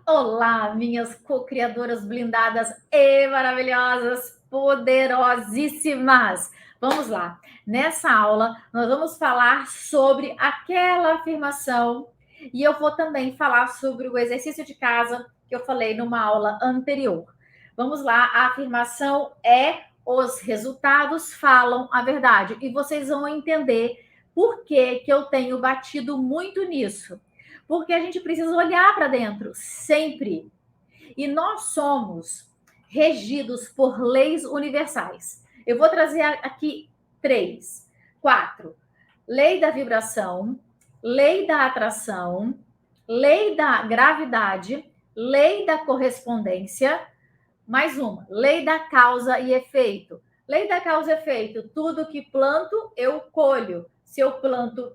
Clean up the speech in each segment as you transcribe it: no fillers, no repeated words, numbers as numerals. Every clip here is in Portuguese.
Olá, minhas co-criadoras blindadas e maravilhosas, poderosíssimas. Vamos lá. Nessa aula, nós vamos falar sobre aquela afirmação e eu vou também falar sobre o exercício de casa que eu falei numa aula anterior. Vamos lá. A afirmação é: os resultados falam a verdade. E vocês vão entender por que eu tenho batido muito nisso. Porque a gente precisa olhar para dentro sempre. E nós somos regidos por leis universais. Eu vou trazer aqui 3, 4. Lei da vibração, lei da atração, lei da gravidade, lei da correspondência, mais uma, lei da causa e efeito. Lei da causa e efeito, tudo que planto, eu colho. Se eu planto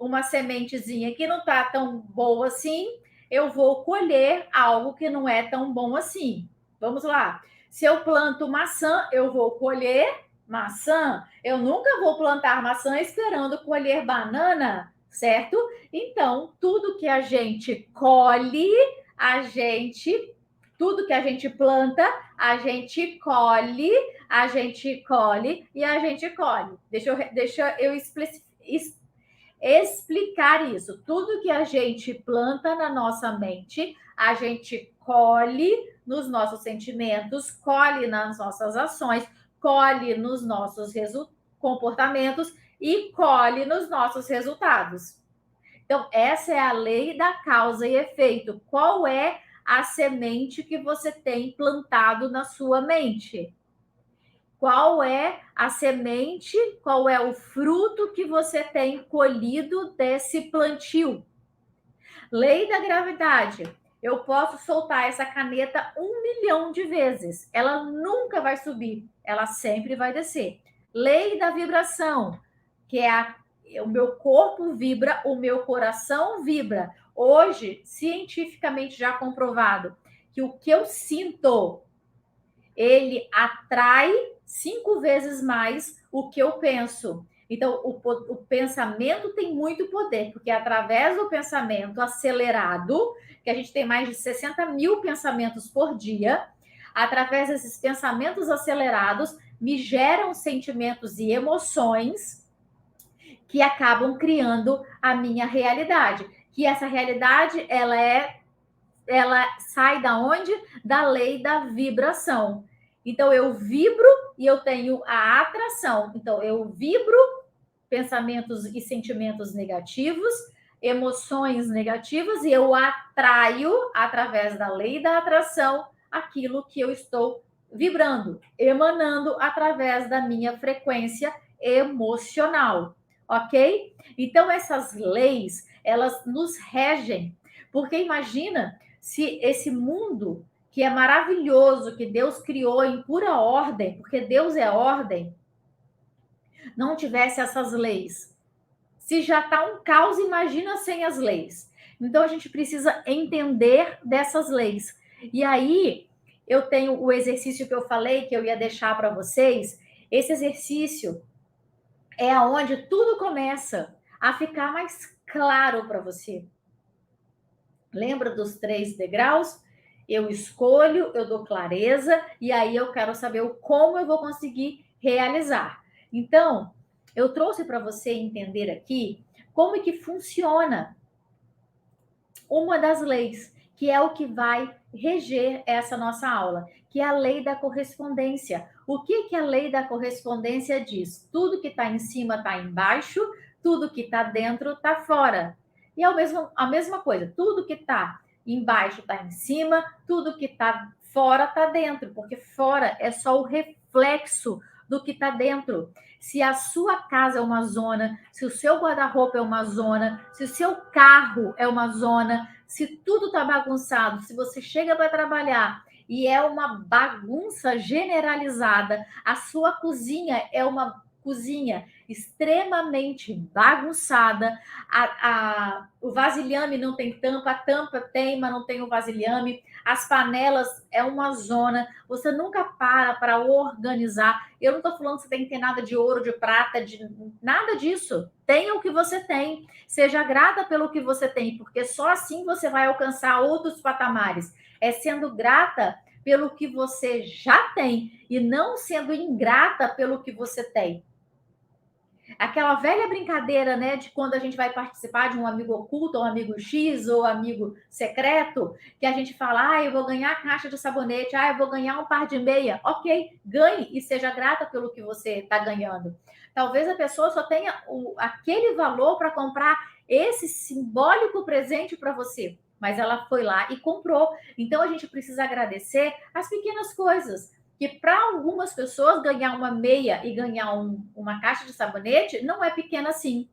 uma sementezinha que não está tão boa assim, eu vou colher algo que não é tão bom assim. Vamos lá. Se eu planto maçã, eu vou colher maçã. Eu nunca vou plantar maçã esperando colher banana, certo? Então, tudo que a gente colhe, tudo que a gente planta, a gente colhe e a gente colhe. Deixa eu explicar isso. Tudo que a gente planta na nossa mente, a gente colhe nos nossos sentimentos, colhe nas nossas ações, colhe nos nossos comportamentos e colhe nos nossos resultados. Então, essa é a lei da causa e efeito. Qual é a semente que você tem plantado na sua mente? Qual é a semente, qual é o fruto que você tem colhido desse plantio? Lei da gravidade. Eu posso soltar essa caneta 1 milhão de vezes. Ela nunca vai subir, ela sempre vai descer. Lei da vibração, que é o meu corpo vibra, o meu coração vibra. Hoje, cientificamente já comprovado que o que eu sinto, ele atrai 5 vezes mais o que eu penso. Então, o pensamento tem muito poder, porque através do pensamento acelerado, que a gente tem mais de 60 mil pensamentos por dia, através desses pensamentos acelerados, me geram sentimentos e emoções que acabam criando a minha realidade. Que essa realidade, ela sai da onde? Da lei da vibração. Então, eu vibro e eu tenho a atração. Então, eu vibro pensamentos e sentimentos negativos, emoções negativas, e eu atraio, através da lei da atração, aquilo que eu estou vibrando, emanando através da minha frequência emocional, ok? Então, essas leis, elas nos regem, porque imagina se esse mundo que é maravilhoso, que Deus criou em pura ordem, porque Deus é ordem, não tivesse essas leis. Se já está um caos, imagina sem as leis. Então, a gente precisa entender dessas leis. E aí, eu tenho o exercício que eu falei, que eu ia deixar para vocês. Esse exercício é onde tudo começa a ficar mais claro para você. Lembra dos 3 degraus? Eu escolho, eu dou clareza, e aí eu quero saber como eu vou conseguir realizar. Então, eu trouxe para você entender aqui como é que funciona uma das leis, que é o que vai reger essa nossa aula, que é a lei da correspondência. O que a lei da correspondência diz? Tudo que está em cima está embaixo, tudo que está dentro está fora. E é a mesma coisa, tudo que está embaixo está em cima, tudo que está fora está dentro, porque fora é só o reflexo do que está dentro. Se a sua casa é uma zona, se o seu guarda-roupa é uma zona, se o seu carro é uma zona, se tudo está bagunçado, se você chega para trabalhar e é uma bagunça generalizada, a sua cozinha é uma cozinha extremamente bagunçada, o vasilhame não tem tampa, a tampa tem, mas não tem o vasilhame, as panelas é uma zona, você nunca para organizar. Eu não estou falando que você tem que ter nada de ouro, de prata, de nada disso. Tenha o que você tem, seja grata pelo que você tem, porque só assim você vai alcançar outros patamares. É sendo grata pelo que você já tem e não sendo ingrata pelo que você tem. Aquela velha brincadeira, né, de quando a gente vai participar de um amigo oculto, ou um amigo X, ou amigo secreto, que a gente fala, eu vou ganhar a caixa de sabonete, eu vou ganhar um par de meia. Ok, ganhe e seja grata pelo que você está ganhando. Talvez a pessoa só tenha aquele valor para comprar esse simbólico presente para você, mas ela foi lá e comprou. Então a gente precisa agradecer as pequenas coisas, que para algumas pessoas ganhar uma meia e ganhar uma caixa de sabonete não é pequena assim.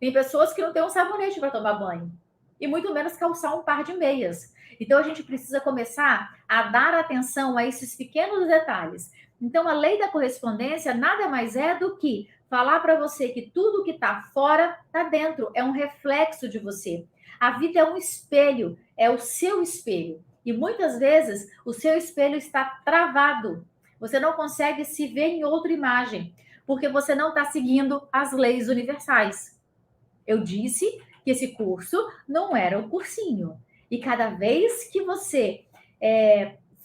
Tem pessoas que não têm um sabonete para tomar banho e muito menos calçar um par de meias. Então a gente precisa começar a dar atenção a esses pequenos detalhes. Então a lei da correspondência nada mais é do que falar para você que tudo que está fora está dentro, é um reflexo de você. A vida é um espelho, é o seu espelho. E muitas vezes o seu espelho está travado. Você não consegue se ver em outra imagem, porque você não está seguindo as leis universais. Eu disse que esse curso não era um cursinho. E cada vez que você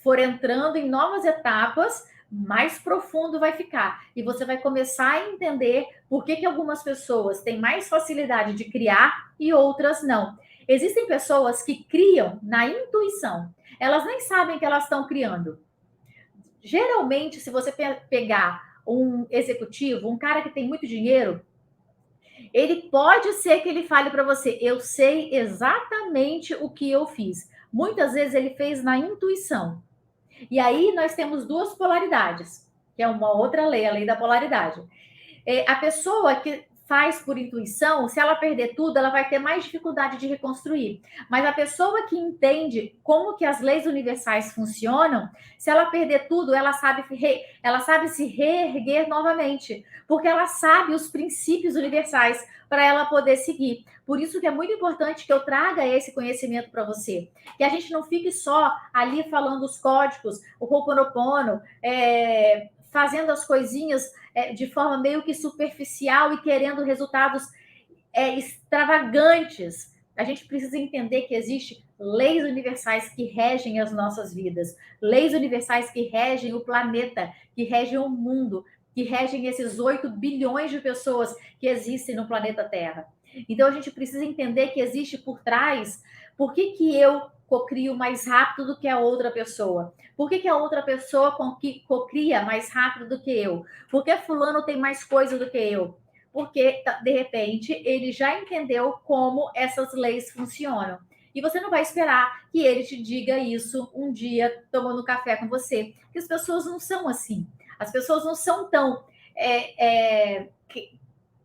for entrando em novas etapas, mais profundo vai ficar. E você vai começar a entender por que algumas pessoas têm mais facilidade de criar e outras não. Existem pessoas que criam na intuição. Elas nem sabem que elas estão criando. Geralmente, se você pegar um executivo, um cara que tem muito dinheiro, ele pode ser que ele fale para você, eu sei exatamente o que eu fiz. Muitas vezes ele fez na intuição. E aí nós temos duas polaridades, que é uma outra lei, a lei da polaridade. A pessoa que faz por intuição, se ela perder tudo, ela vai ter mais dificuldade de reconstruir. Mas a pessoa que entende como que as leis universais funcionam, se ela perder tudo, ela sabe se reerguer novamente, porque ela sabe os princípios universais para ela poder seguir. Por isso que é muito importante que eu traga esse conhecimento para você, que a gente não fique só ali falando os códigos, o Ho'oponopono, fazendo as coisinhas de forma meio que superficial e querendo resultados extravagantes. A gente precisa entender que existem leis universais que regem as nossas vidas, leis universais que regem o planeta, que regem o mundo, que regem esses 8 bilhões de pessoas que existem no planeta Terra. Então a gente precisa entender que existe por trás, por que eu cocrio mais rápido do que a outra pessoa? Por que a outra pessoa cocria mais rápido do que eu? Por que fulano tem mais coisa do que eu? Porque, de repente, ele já entendeu como essas leis funcionam. E você não vai esperar que ele te diga isso um dia tomando café com você. Porque as pessoas não são assim. As pessoas não são tão...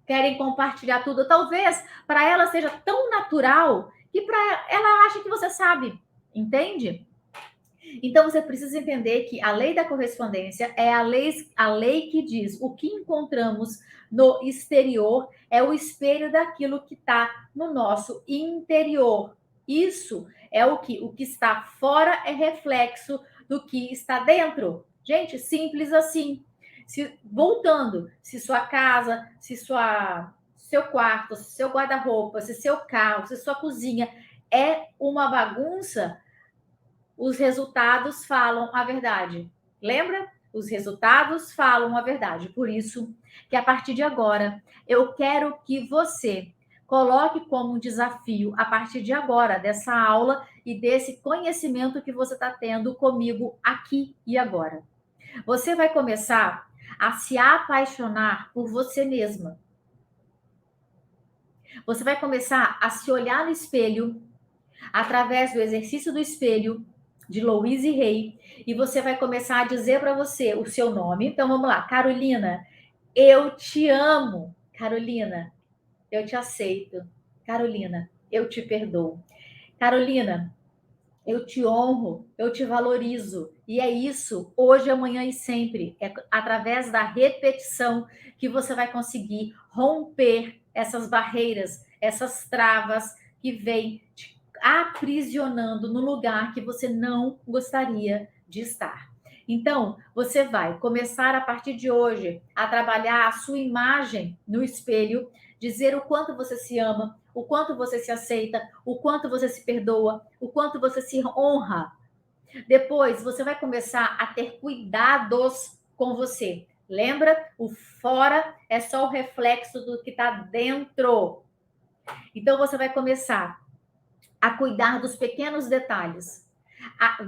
querem compartilhar tudo. Talvez para ela seja tão natural que para ela acha que você sabe. Entende? Então você precisa entender que a lei da correspondência é a lei que diz o que encontramos no exterior é o espelho daquilo que está no nosso interior. Isso é o que está fora é reflexo do que está dentro. Gente, simples assim. Voltando, se sua casa, se seu quarto, se seu guarda-roupa, se seu carro, se sua cozinha é uma bagunça, os resultados falam a verdade. Lembra? Os resultados falam a verdade. Por isso que a partir de agora, eu quero que você coloque como um desafio, a partir de agora, dessa aula e desse conhecimento que você está tendo comigo aqui e agora. Você vai começar a se apaixonar por você mesma. Você vai começar a se olhar no espelho, através do exercício do espelho, de Louise Hay, e você vai começar a dizer para você o seu nome. Então vamos lá, Carolina, eu te amo. Carolina, eu te aceito. Carolina, eu te perdoo. Carolina, Eu te honro, eu te valorizo. E é isso, hoje, amanhã e sempre. É através da repetição que você vai conseguir romper essas barreiras, essas travas que vêm te aprisionando no lugar que você não gostaria de estar. Então, você vai começar a partir de hoje a trabalhar a sua imagem no espelho, dizer o quanto você se ama, o quanto você se aceita, o quanto você se perdoa, o quanto você se honra. Depois, você vai começar a ter cuidados com você. Lembra? O fora é só o reflexo do que está dentro. Então, você vai começar a cuidar dos pequenos detalhes.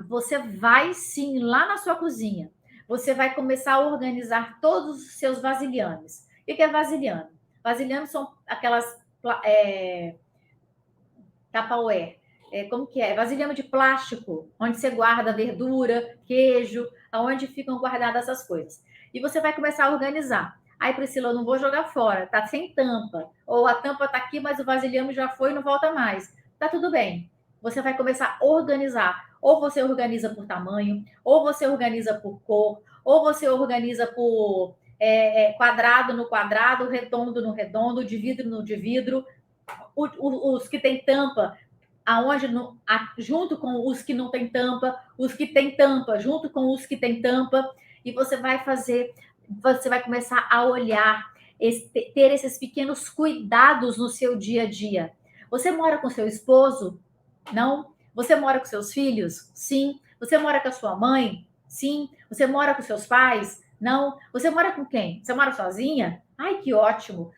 Você vai sim lá na sua cozinha. Você vai começar a organizar todos os seus vasilhames. O que é vasilhame? Vasilhames são aquelas Tupperware. Como que é? Vasilhame de plástico, onde você guarda verdura, queijo, aonde ficam guardadas essas coisas. E você vai começar a organizar. Aí, Priscila, eu não vou jogar fora, tá sem tampa. Ou a tampa tá aqui, mas o vasilhame já foi e não volta mais. Tá tudo bem. Você vai começar a organizar. Ou você organiza por tamanho, ou você organiza por cor, ou você organiza por quadrado no quadrado, redondo no redondo, de vidro no de vidro. Os que tem tampa, junto com os que não tem tampa, os que tem tampa, junto com os que tem tampa, e você vai começar a olhar, ter esses pequenos cuidados no seu dia a dia. Você mora com seu esposo? Não? Você mora com seus filhos? Sim. Você mora com a sua mãe? Sim. Você mora com seus pais? Não. Você mora com quem? Você mora sozinha? Ai, que ótimo.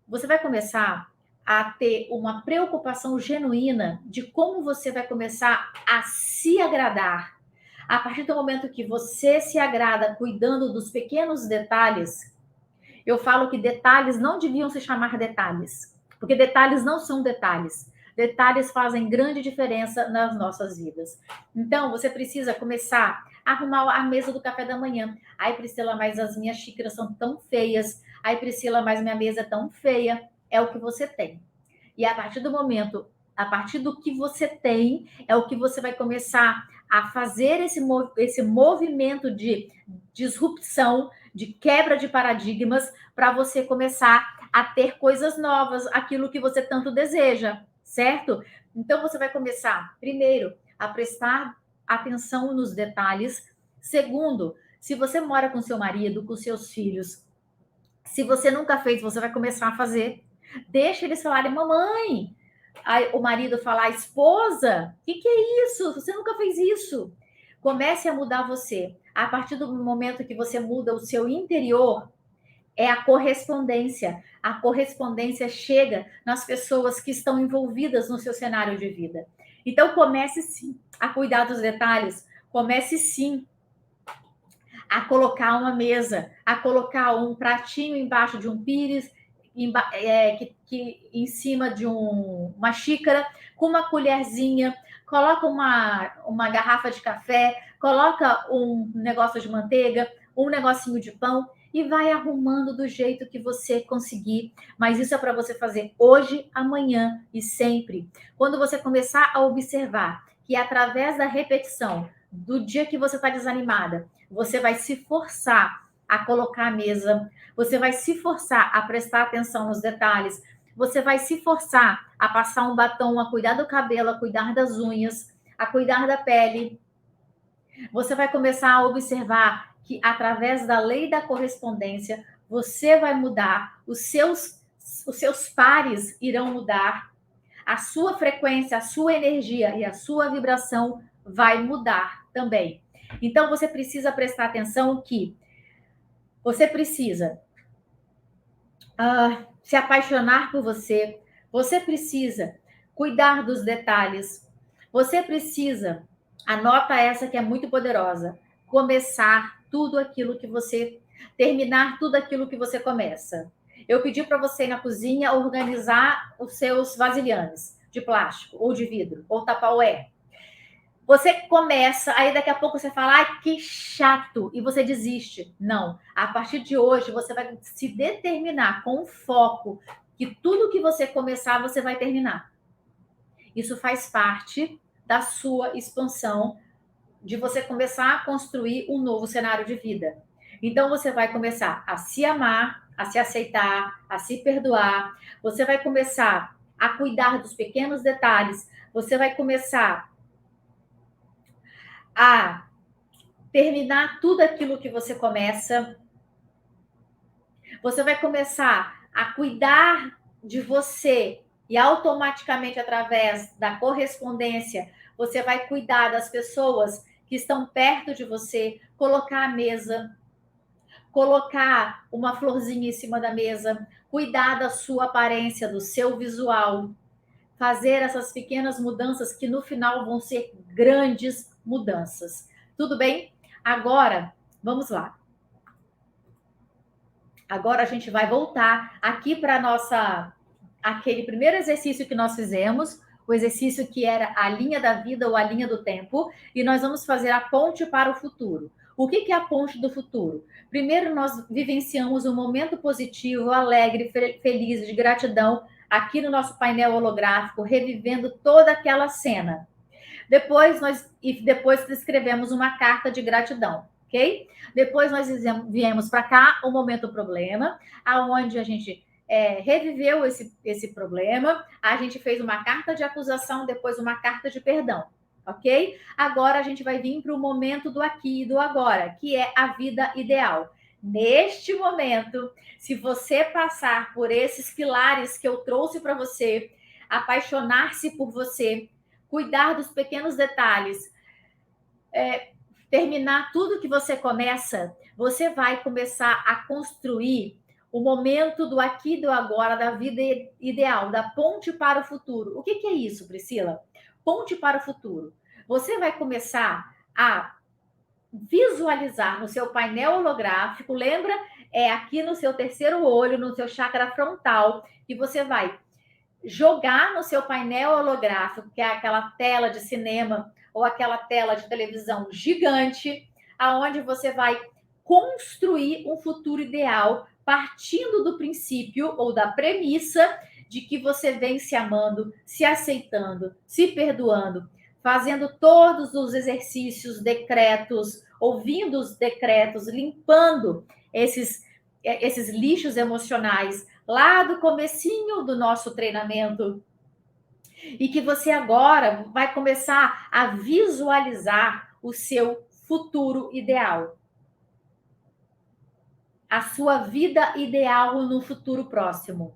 Você vai começar a ter uma preocupação genuína de como você vai começar a se agradar. A partir do momento que você se agrada cuidando dos pequenos detalhes, eu falo que detalhes não deviam se chamar detalhes, porque detalhes não são detalhes. Detalhes fazem grande diferença nas nossas vidas. Então, você precisa começar a arrumar a mesa do café da manhã. Ai, Priscila, mas as minhas xícaras são tão feias. Ai, Priscila, mas minha mesa é tão feia. É o que você tem. E a partir do momento, a partir do que você tem, é o que você vai começar a fazer esse movimento de disrupção, de quebra de paradigmas, para você começar a ter coisas novas, aquilo que você tanto deseja, certo? Então, você vai começar, primeiro, a prestar atenção nos detalhes. Segundo, se você mora com seu marido, com seus filhos, se você nunca fez, você vai começar a fazer. Deixa eles falarem, mamãe. Aí o marido falar, esposa, o que é isso? Você nunca fez isso. Comece a mudar você. A partir do momento que você muda o seu interior, é a correspondência. A correspondência chega nas pessoas que estão envolvidas no seu cenário de vida. Então, comece sim a cuidar dos detalhes. Comece sim a colocar uma mesa, a colocar um pratinho embaixo de um pires, em cima de uma xícara, com uma colherzinha, coloca uma garrafa de café, coloca um negócio de manteiga, um negocinho de pão e vai arrumando do jeito que você conseguir. Mas isso é para você fazer hoje, amanhã e sempre. Quando você começar a observar que através da repetição, do dia que você está desanimada, você vai se forçar a colocar a mesa, você vai se forçar a prestar atenção nos detalhes, você vai se forçar a passar um batom, a cuidar do cabelo, a cuidar das unhas, a cuidar da pele. Você vai começar a observar que, através da lei da correspondência, você vai mudar, os seus pares irão mudar, a sua frequência, a sua energia e a sua vibração vai mudar também. Então, você precisa prestar atenção que você precisa se apaixonar por você, você precisa cuidar dos detalhes, você precisa, anota essa que é muito poderosa, começar tudo aquilo que você, terminar tudo aquilo que você começa. Eu pedi para você ir na cozinha organizar os seus vasilhames de plástico, ou de vidro, ou Tupperware. Você começa, aí daqui a pouco você fala, ai, que chato, e você desiste. Não, a partir de hoje você vai se determinar com foco que tudo que você começar, você vai terminar. Isso faz parte da sua expansão, de você começar a construir um novo cenário de vida. Então, você vai começar a se amar, a se aceitar, a se perdoar. Você vai começar a cuidar dos pequenos detalhes. Você vai começar a terminar tudo aquilo que você começa. Você vai começar a cuidar de você e automaticamente, através da correspondência, você vai cuidar das pessoas que estão perto de você, colocar a mesa, colocar uma florzinha em cima da mesa, cuidar da sua aparência, do seu visual, fazer essas pequenas mudanças que no final vão ser grandes mudanças. Tudo bem? Agora, vamos lá. Agora a gente vai voltar aqui para nossa aquele primeiro exercício que nós fizemos, o exercício que era a linha da vida ou a linha do tempo, e nós vamos fazer a ponte para o futuro. O que é a ponte do futuro? Primeiro, nós vivenciamos um momento positivo, alegre, feliz, de gratidão, aqui no nosso painel holográfico, revivendo toda aquela cena. Depois depois escrevemos uma carta de gratidão, ok? Depois nós viemos para cá o momento problema, aonde a gente reviveu esse problema, a gente fez uma carta de acusação, depois uma carta de perdão, ok? Agora a gente vai vir para o momento do aqui e do agora, que é a vida ideal. Neste momento, se você passar por esses pilares que eu trouxe para você, apaixonar-se por você, cuidar dos pequenos detalhes, terminar tudo que você começa, você vai começar a construir o momento do aqui e do agora, da vida ideal, da ponte para o futuro. O que é isso, Priscila? Ponte para o futuro. Você vai começar a visualizar no seu painel holográfico, lembra? É aqui no seu terceiro olho, no seu chakra frontal, que você vai jogar no seu painel holográfico, que é aquela tela de cinema ou aquela tela de televisão gigante, aonde você vai construir um futuro ideal partindo do princípio ou da premissa de que você vem se amando, se aceitando, se perdoando, fazendo todos os exercícios, decretos, ouvindo os decretos, limpando esses lixos emocionais lá do comecinho do nosso treinamento, e que você agora vai começar a visualizar o seu futuro ideal, a sua vida ideal no futuro próximo.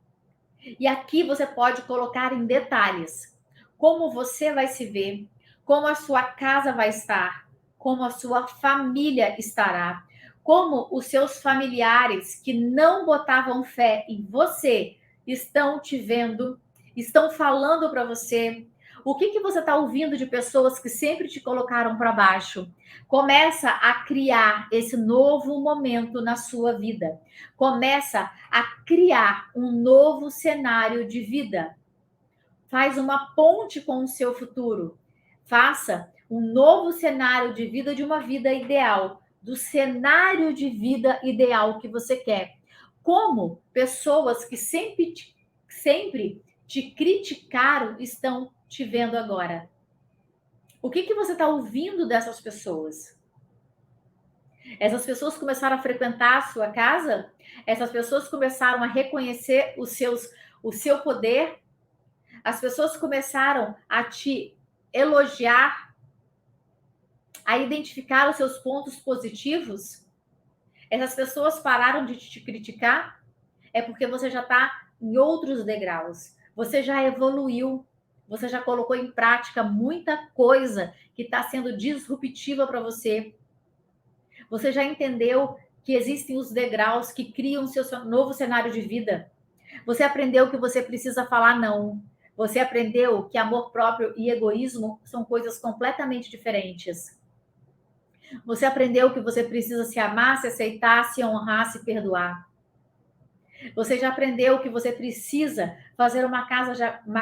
E aqui você pode colocar em detalhes como você vai se ver, como a sua casa vai estar, como a sua família estará, como os seus familiares que não botavam fé em você estão te vendo, estão falando para você. O que você está ouvindo de pessoas que sempre te colocaram para baixo? Começa a criar esse novo momento na sua vida. Começa a criar um novo cenário de vida. Faz uma ponte com o seu futuro. Faça um novo cenário de vida, de uma vida ideal, do cenário de vida ideal que você quer. Como pessoas que sempre te criticaram estão te vendo agora? O que você está ouvindo dessas pessoas? Essas pessoas começaram a frequentar a sua casa? Essas pessoas começaram a reconhecer o seu poder? As pessoas começaram a te elogiar, a identificar os seus pontos positivos? Essas pessoas pararam de te criticar? É porque você já está em outros degraus. Você já evoluiu. Você já colocou em prática muita coisa que está sendo disruptiva para você. Você já entendeu que existem os degraus que criam o seu novo cenário de vida. Você aprendeu que você precisa falar não. Você aprendeu que amor próprio e egoísmo são coisas completamente diferentes. Você aprendeu que você precisa se amar, se aceitar, se honrar, se perdoar. Você já aprendeu que você precisa fazer uma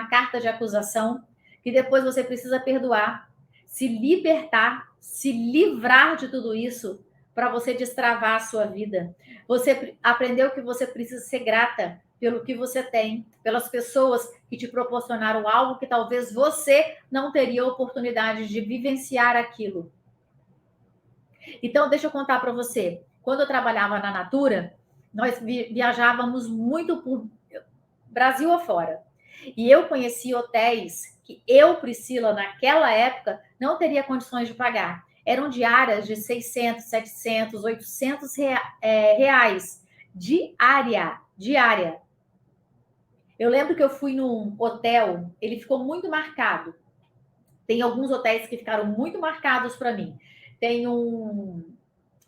carta de acusação, que depois você precisa perdoar, se libertar, se livrar de tudo isso para você destravar a sua vida. Você aprendeu que você precisa ser grata pelo que você tem, pelas pessoas que te proporcionaram algo que talvez você não teria oportunidade de vivenciar aquilo. Então, deixa eu contar para você. Quando eu trabalhava na Natura, nós viajávamos muito por Brasil afora. E eu conheci hotéis que eu, Priscila, naquela época, não teria condições de pagar. Eram diárias de 600, 700, 800 reais diária. Eu lembro que eu fui num hotel, ele ficou muito marcado. Tem alguns hotéis que ficaram muito marcados para mim. Tem o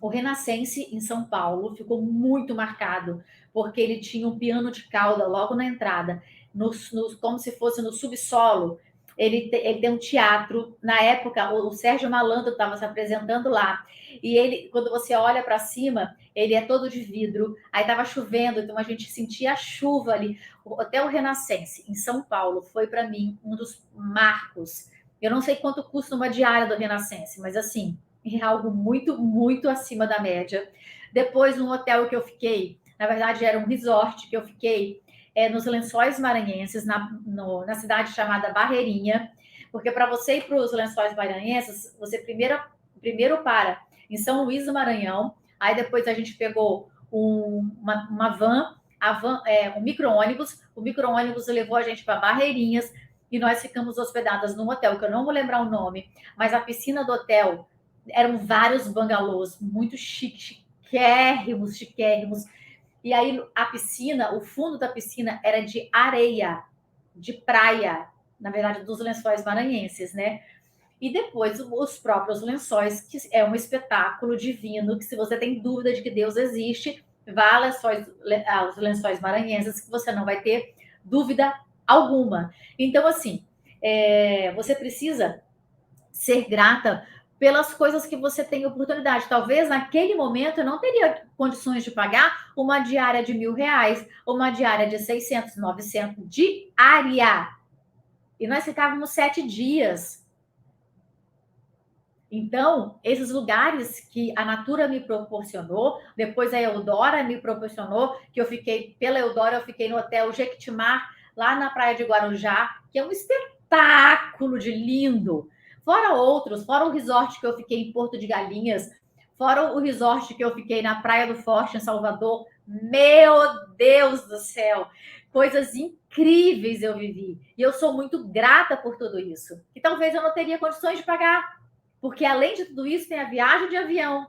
Renascense em São Paulo, ficou muito marcado, porque ele tinha um piano de cauda logo na entrada, como se fosse no subsolo. Ele tem um teatro. Na época, o Sérgio Malandro estava se apresentando lá. E ele, quando você olha para cima, ele é todo de vidro. Aí estava chovendo, então a gente sentia a chuva ali. O Hotel Renascense, em São Paulo, foi para mim um dos marcos. Eu não sei quanto custa uma diária do Renascense, mas assim, é algo muito, muito acima da média. Depois, um hotel que eu fiquei, na verdade, era um resort que eu fiquei nos Lençóis Maranhenses, na cidade chamada Barreirinha, porque para você ir para os Lençóis Maranhenses, você primeiro para em São Luís do Maranhão, aí depois a gente pegou uma van, um micro-ônibus, o micro-ônibus levou a gente para Barreirinhas, e nós ficamos hospedadas num hotel, que eu não vou lembrar o nome, mas a piscina do hotel eram vários bangalôs, muito chiquérrimos. E aí a piscina, o fundo da piscina era de areia, de praia, na verdade, dos Lençóis Maranhenses, né? E depois os próprios lençóis, que é um espetáculo divino, que se você tem dúvida de que Deus existe, vá aos Lençóis Maranhenses, que você não vai ter dúvida alguma. Então, assim, você precisa ser grata pelas coisas que você tem oportunidade. Talvez naquele momento eu não teria condições de pagar uma diária de R$ 1.000, uma diária de 600, 900, diária. E nós ficávamos 7 dias. Então, esses lugares que a Natura me proporcionou, depois a Eudora me proporcionou, que eu fiquei, pela Eudora, eu fiquei no Hotel Jequitimar, lá na praia de Guarujá, que é um espetáculo de lindo. Fora outros, fora o resort que eu fiquei em Porto de Galinhas, fora o resort que eu fiquei na Praia do Forte, em Salvador. Meu Deus do céu! Coisas incríveis eu vivi. E eu sou muito grata por tudo isso. E talvez eu não teria condições de pagar. Porque além de tudo isso, tem a viagem de avião,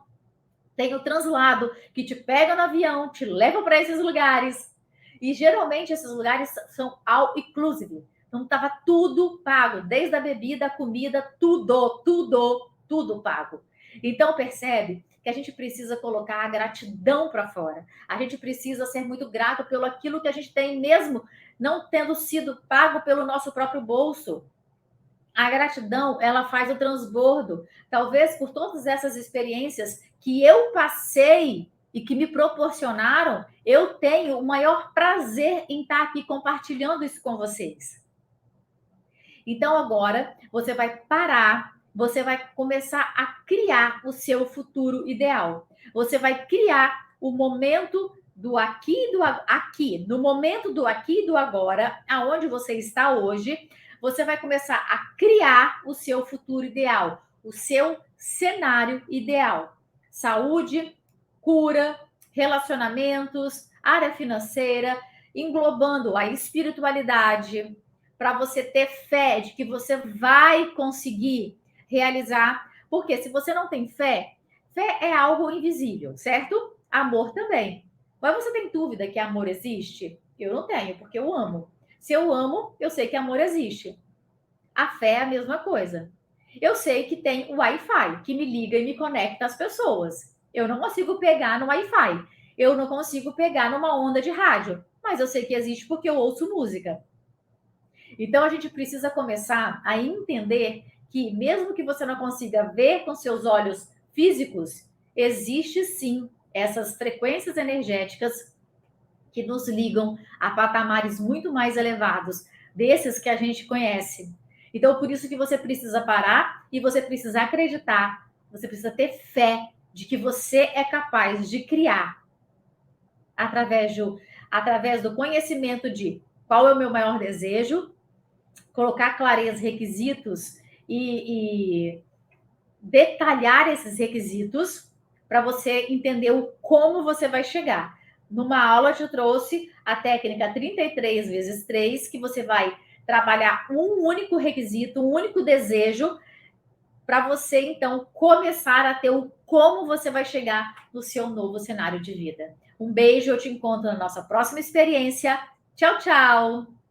tem o translado, que te pega no avião, te leva para esses lugares. E geralmente esses lugares são all inclusive. Então estava tudo pago, desde a bebida, a comida, tudo pago. Então percebe que a gente precisa colocar a gratidão para fora. A gente precisa ser muito grato pelo aquilo que a gente tem, mesmo não tendo sido pago pelo nosso próprio bolso. A gratidão, ela faz o transbordo. Talvez por todas essas experiências que eu passei e que me proporcionaram, eu tenho o maior prazer em estar aqui compartilhando isso com vocês. Então agora você vai parar, você vai começar a criar o seu futuro ideal. Você vai criar o momento do aqui e do aqui, no momento do aqui e do agora, aonde você está hoje, você vai começar a criar o seu futuro ideal, o seu cenário ideal. Saúde, cura, relacionamentos, área financeira, englobando a espiritualidade, para você ter fé de que você vai conseguir realizar. Porque se você não tem fé, fé é algo invisível, certo? Amor também. Mas você tem dúvida que amor existe? Eu não tenho, porque eu amo. Se eu amo, eu sei que amor existe. A fé é a mesma coisa. Eu sei que tem o Wi-Fi, que me liga e me conecta às pessoas. Eu não consigo pegar no Wi-Fi. Eu não consigo pegar numa onda de rádio. Mas eu sei que existe porque eu ouço música. Então a gente precisa começar a entender que, mesmo que você não consiga ver com seus olhos físicos, existe sim essas frequências energéticas que nos ligam a patamares muito mais elevados desses que a gente conhece. Então, por isso que você precisa parar e você precisa acreditar, você precisa ter fé de que você é capaz de criar através do conhecimento de qual é o meu maior desejo, colocar clareza, requisitos e detalhar esses requisitos para você entender o como você vai chegar. Numa aula eu te trouxe a técnica 33 vezes 3, que você vai trabalhar um único requisito, um único desejo, para você então começar a ter o como você vai chegar no seu novo cenário de vida. Um beijo, eu te encontro na nossa próxima experiência. Tchau, tchau!